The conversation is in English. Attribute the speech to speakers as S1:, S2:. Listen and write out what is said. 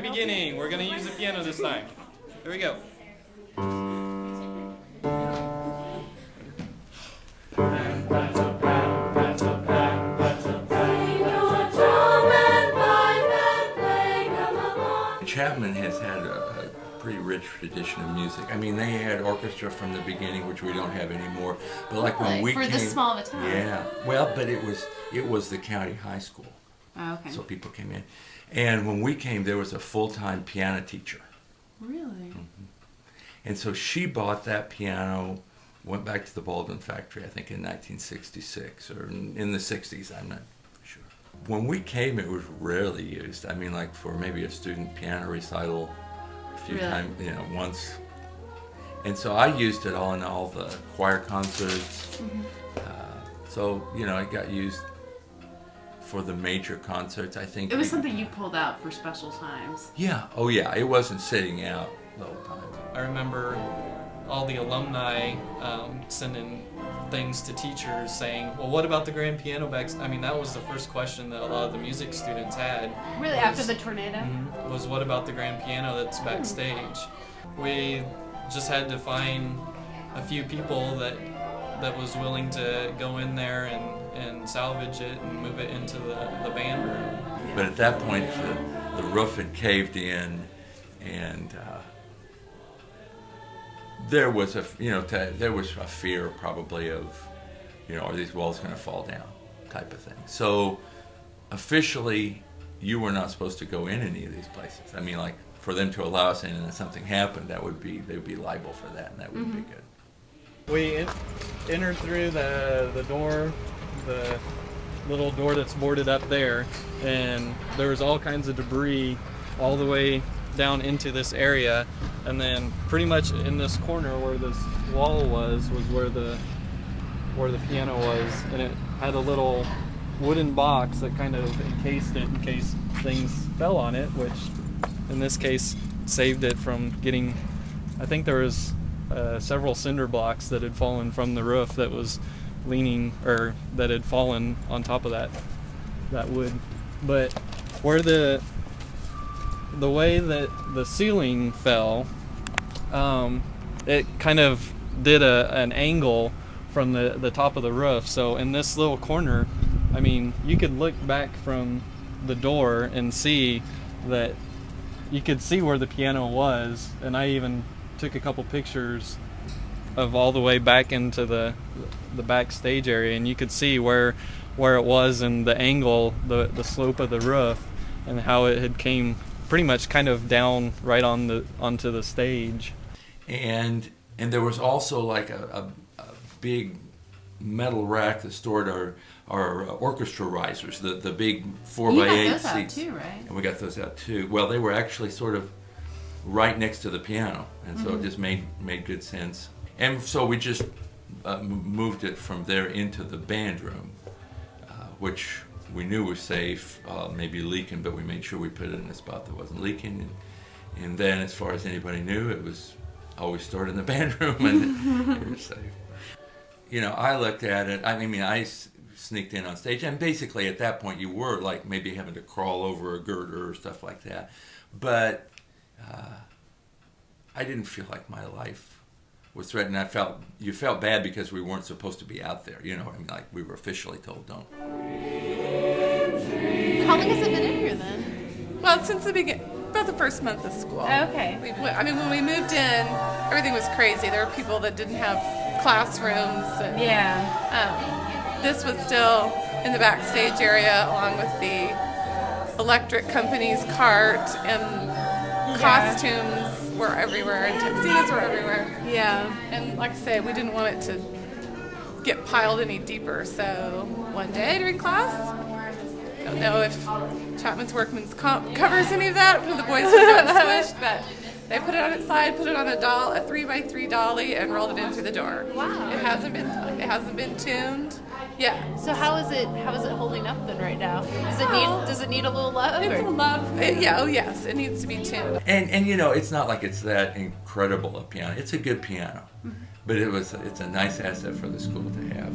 S1: very beginning. We're going to use the piano this time. Here we go.
S2: Chapman has had a pretty rich tradition of music. I mean, they had orchestra from the beginning, which we don't have anymore. But like when we
S3: came, for this small of a town.
S2: Yeah. Well, but it was the county high school.
S3: Oh, okay.
S2: So people came in, and when we came, there was a full-time piano teacher.
S3: Really?
S2: Mm-hmm. And so she bought that piano, went back to the Baldwin factory, I think in 1966 or in the 60s. I'm not sure. When we came, it was rarely used. I mean, like for maybe a student piano recital, a few times, once. And so I used it all in all the choir concerts.
S3: Mm-hmm.
S2: So, it got used for the major concerts, I think.
S3: It was something you pulled out for special times.
S2: Yeah. Oh, yeah. It wasn't sitting out the whole time.
S1: I remember all the alumni sending things to teachers saying, well, what about the grand piano back? I mean, that was the first question that a lot of the music students had.
S3: Really, after the tornado?
S1: Was what about the grand piano that's backstage? We just had to find a few people that was willing to go in there and salvage it and move it into the band room.
S2: But at that point, the roof had caved in, and there was a fear probably of, are these walls going to fall down, type of thing. So officially, you were not supposed to go in any of these places. I mean, like for them to allow us in, and if something happened, they would be liable for that, and that wouldn't be good.
S1: We entered through the door, the little door that's boarded up there, and there was all kinds of debris all the way down into this area, and then pretty much in this corner where this wall was where the piano was, and it had a little wooden box that kind of encased it in case things fell on it, which in this case saved it from getting, I think there was several cinder blocks that had fallen from the roof that was leaning, or that had fallen on top of that wood. But where the way that the ceiling fell, it kind of did an angle from the top of the roof. So in this little corner, I mean, you could look back from the door and see that you could see where the piano was, and I even took a couple pictures of all the way back into the backstage area, and you could see where it was and the angle, the slope of the roof, and how it had came pretty much kind of down right onto the stage.
S2: And there was also like a big metal rack that stored our orchestra risers, the big 4x8 seats.
S3: You got those out too, right?
S2: And we got those out too. Well, they were actually sort of right next to the piano, and so it just made good sense. And so we just moved it from there into the band room, which we knew was safe, maybe leaking, but we made sure we put it in a spot that wasn't leaking. And then, as far as anybody knew, it was always stored in the band room, and we were safe. I looked at it. I mean, I sneaked in on stage, and basically at that point you were like maybe having to crawl over a girder or stuff like that. But I didn't feel like my life was threatened. You felt bad because we weren't supposed to be out there. I mean, like we were officially told don't.
S3: How long has it been in here then?
S4: Well, since the beginning, about the first month of school.
S3: Okay.
S4: I mean, when we moved in, everything was crazy. There were people that didn't have classrooms. And, this was still in the backstage area, along with the electric company's cart, and costumes were everywhere, and tuxedos were everywhere.
S3: Yeah.
S4: And like I say, we didn't want it to get piled any deeper. So one day during class, don't know if Chapman's Workman's Comp covers any of that for the boys who got squished, but they put it on its side, put it on a 3x3 dolly, and rolled it in through the door.
S3: Wow.
S4: It hasn't been tuned. Yeah.
S3: So how is it holding up then right now? Does it need a little love?
S4: It's a love. Yes, it needs to be tuned.
S2: And it's not like it's that incredible a piano. It's a good piano, but it's a nice asset for the school to have.